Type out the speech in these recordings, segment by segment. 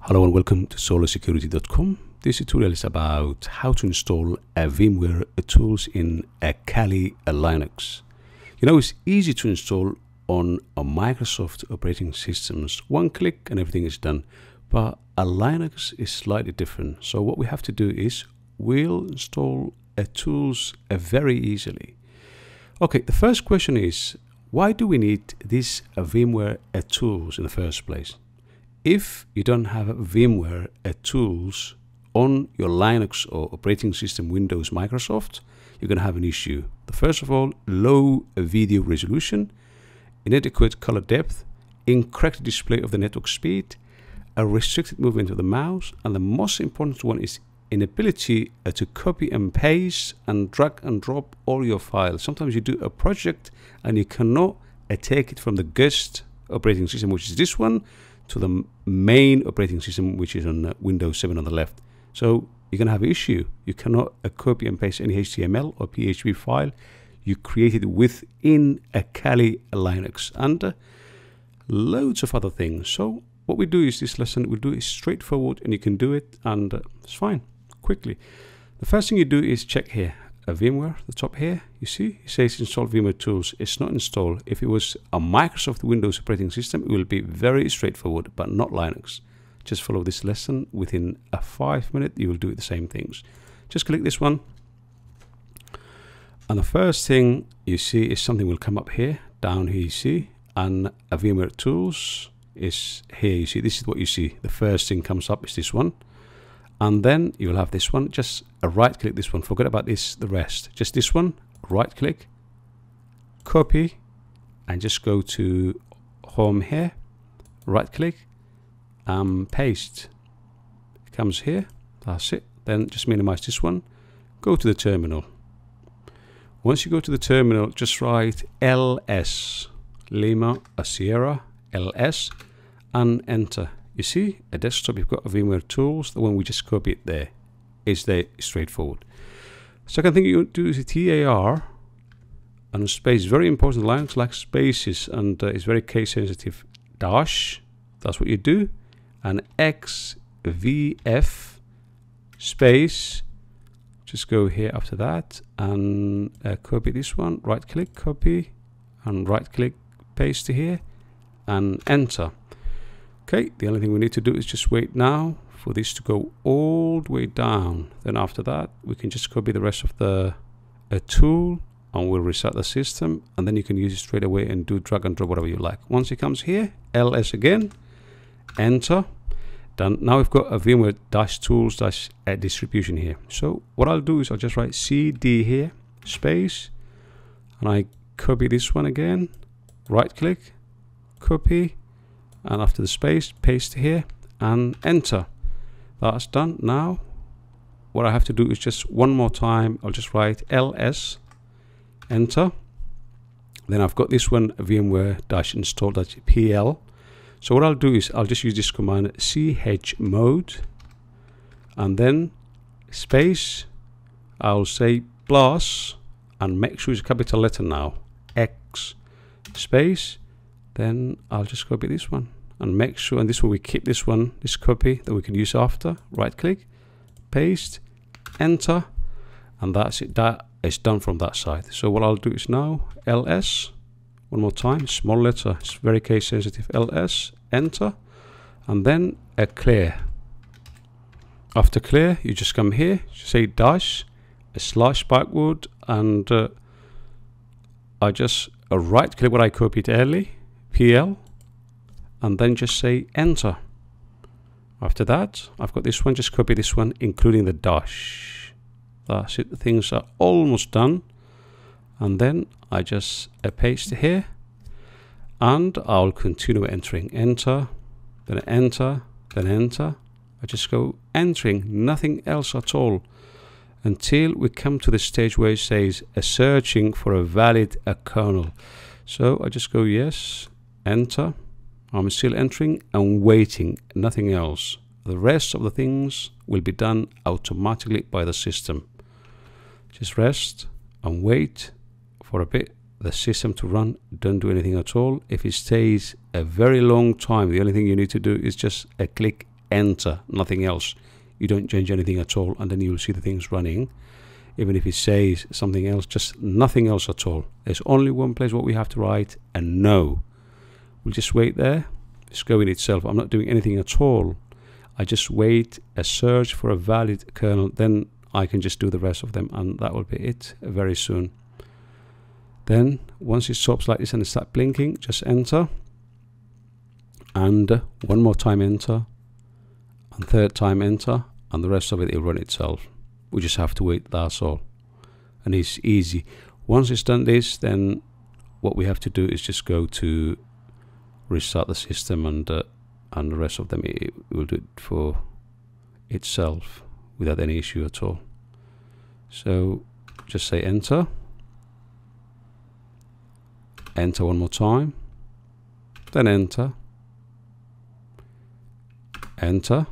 Hello and welcome to solorsecurity.com. This tutorial is about how to install a VMware tools in a Kali Linux. You know, it's easy to install on a Microsoft operating systems. One click and everything is done. But a Linux is slightly different. So what we have to do is we'll install a tools very easily. Okay, the first question is, why do we need this VMware tools in the first place? If you don't have VMware tools on your Linux or operating system Windows Microsoft, you're going to have an issue. First of all, low video resolution, inadequate color depth, incorrect display of the network speed, a restricted movement of the mouse, and the most important one is inability to copy and paste and drag and drop all your files. Sometimes you do a project and you cannot take it from the guest operating system, which is this one, to the main operating system, which is on Windows 7 on the left. So you're going to have an issue. You cannot copy and paste any HTML or PHP file you created within a Kali Linux, and loads of other things. So what we do is this lesson, we'll do it straightforward and you can do it, and it's fine, quickly. The first thing you do is check here, VMware, the top here, you see, it says install VMware tools. It's not installed. If it was a Microsoft Windows operating system, it will be very straightforward, but not Linux. Just follow this lesson. Within a 5 minute, you will do the same things. Just click this one. And the first thing you see is something will come up here, down here you see, and a VMware tools is here, you see, this is what you see. The first thing comes up is this one. And then you'll have this one, just a right click this one, forget about this, the rest, just this one, right click, copy, and just go to home here, right click, paste. It comes here, that's it. Then just minimize this one, go to the terminal. Once you go to the terminal, just write LS, Lima, Sierra, LS, and enter. You see, a desktop, you've got a VMware tools, the one we just copied there. Is there straightforward. Second thing you do is a TAR and space, very important. Linux likes spaces and it's very case sensitive. Dash, that's what you do, and XVF space, just go here after that and copy this one, right click, copy, and right click, paste to here, and enter. Okay, the only thing we need to do is just wait now for this to go all the way down. Then after that, we can just copy the rest of the tool and we'll reset the system, and then you can use it straight away and do drag and drop whatever you like. Once it comes here, LS again, enter, done. Now we've got a VMware -tools distribution here. So what I'll do is I'll just write CD here, space, and I copy this one again, right click, copy, and after the space, paste here and enter. That's done. Now what I have to do is just one more time, I'll just write LS, enter. Then I've got this one, VMware -install.pl. So what I'll do is I'll just use this command chmod, and then space, I'll say plus, and make sure it's a capital letter now, X, space, then I'll just copy this one and make sure, and this one we keep this one, this copy that we can use after, right click, paste, enter, and that's it. That is done from that side. So what I'll do is now LS, one more time, small letter, it's very case sensitive, LS, enter, and then a clear. After clear, you just come here, say dash, a slash backward, and I just right click what I copied early, PL, and then just say enter. After that, I've got this one, just copy this one, including the dash. That's it, the things are almost done. And then I just paste here, and I'll continue entering, enter, then enter, then enter. I just go entering, nothing else at all, until we come to the stage where it says searching for a valid kernel. So I just go yes, enter, I'm still entering and waiting, nothing else. The rest of the things will be done automatically by the system. Just rest and wait for a bit, the system to run, don't do anything at all. If it stays a very long time, the only thing you need to do is just click enter, nothing else. You don't change anything at all, and then you'll see the things running. Even if it says something else, just nothing else at all. There's only one place what we have to write, and no. We'll just wait there. It's going itself. I'm not doing anything at all. I just wait a search for a valid kernel, then I can just do the rest of them, and that will be it very soon. Then once it stops like this and it starts blinking, just enter, and one more time enter, and third time enter, and the rest of it will run itself. We just have to wait, that's all. And it's easy. Once it's done this, then what we have to do is just go to restart the system, and the rest of them it will do it for itself without any issue at all. So just say enter, enter one more time, then enter, enter,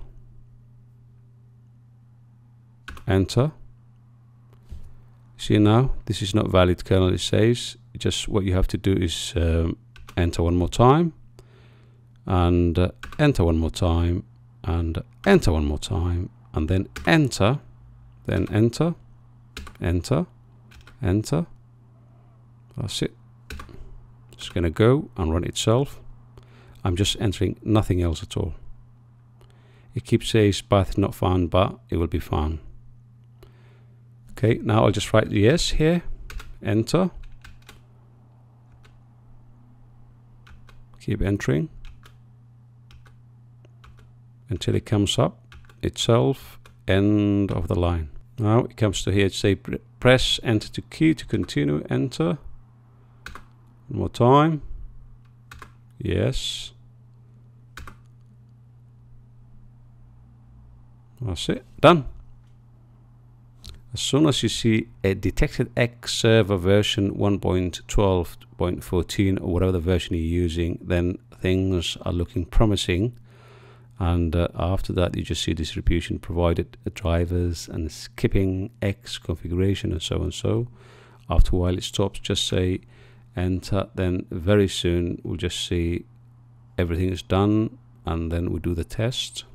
enter. See now, this is not valid kernel, it says. Just what you have to do is enter one more time, and enter one more time, and enter one more time, and then enter, enter, enter. That's it. It's going to go and run itself. I'm just entering nothing else at all. It keeps saying path not found, but it will be found. Okay, now I'll just write yes here, enter, keep entering until it comes up itself, end of the line. Now it comes to here, say press enter to key to continue, enter, one more time, yes, that's it, done. As soon as you see a detected X server version 1.12.14 or whatever the version you're using, then things are looking promising. And after that, you just see distribution provided drivers and skipping X configuration and so and so. After a while it stops, just say enter, then very soon we'll just see everything is done, and then we do the test.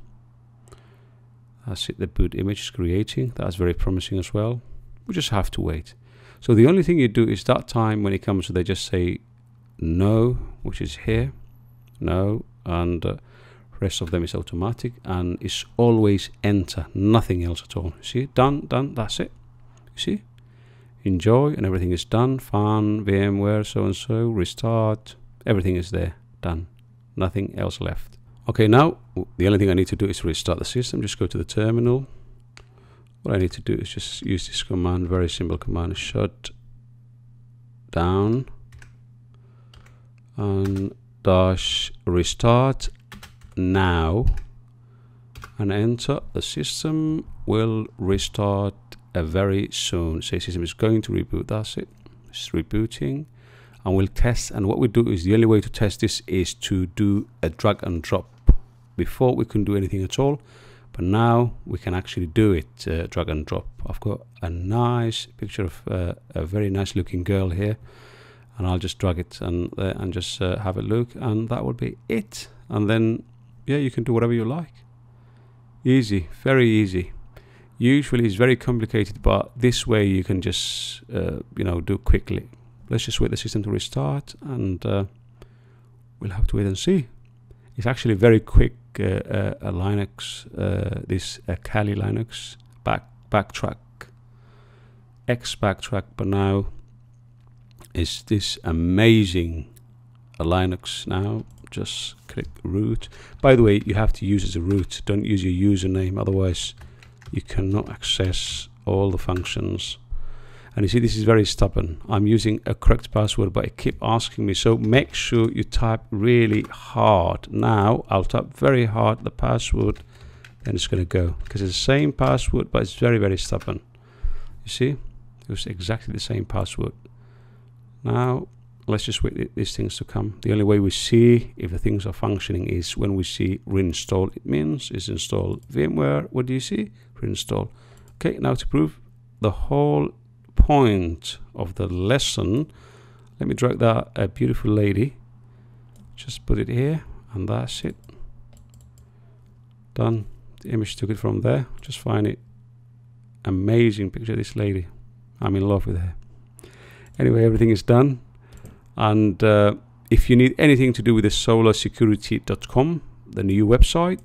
That's it, the boot image is creating. That's very promising as well. We just have to wait. So the only thing you do is that time when it comes, they just say no, which is here, no, and rest of them is automatic, and it's always enter, nothing else at all. See, done, that's it. You see, enjoy, and everything is done. Fun, VMware, so and so, restart, everything is there, done, nothing else left. Okay, now the only thing I need to do is restart the system. Just go to the terminal. What I need to do is just use this command, very simple command, shut down and dash restart now, and enter. The system will restart very soon. Say system is going to reboot. That's it, it's rebooting, and we'll test. And what we do is, the only way to test this is to do a drag and drop. Before we couldn't do anything at all, but now we can actually do it, drag and drop. I've got a nice picture of a very nice looking girl here, and I'll just drag it and just have a look, and that would be it. And then yeah, you can do whatever you like. Easy, very easy. Usually it's very complicated, but this way you can just you know, do quickly. Let's just wait the system to restart, and we'll have to wait and see. It's actually very quick. A Linux, this Kali Linux backtrack, X backtrack, but now is this amazing Linux now. Just click root. By the way, you have to use it as a root. Don't use your username, otherwise you cannot access all the functions. And you see, this is very stubborn. I'm using a correct password, but it keeps asking me. So make sure you type really hard. Now I'll type very hard the password, then it's going to go, because it's the same password, but it's very, very stubborn. You see, it was exactly the same password. Now let's just wait these things to come. The only way we see if the things are functioning is when we see reinstall. It means it's installed VMware. What do you see? Reinstall. Okay, now to prove the whole point of the lesson, let me drag that beautiful lady, just put it here, and that's it, Done. The image took it from there. Just find it. Amazing picture of this lady. I'm in love with her. Anyway, everything is done. And if you need anything to do with the solarsecurity.com, the new website,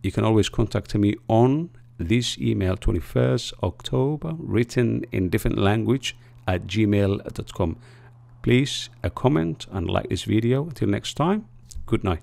you can always contact me on this email, 21st October, written in different language at gmail.com. Please comment and like this video. Until next time, good night.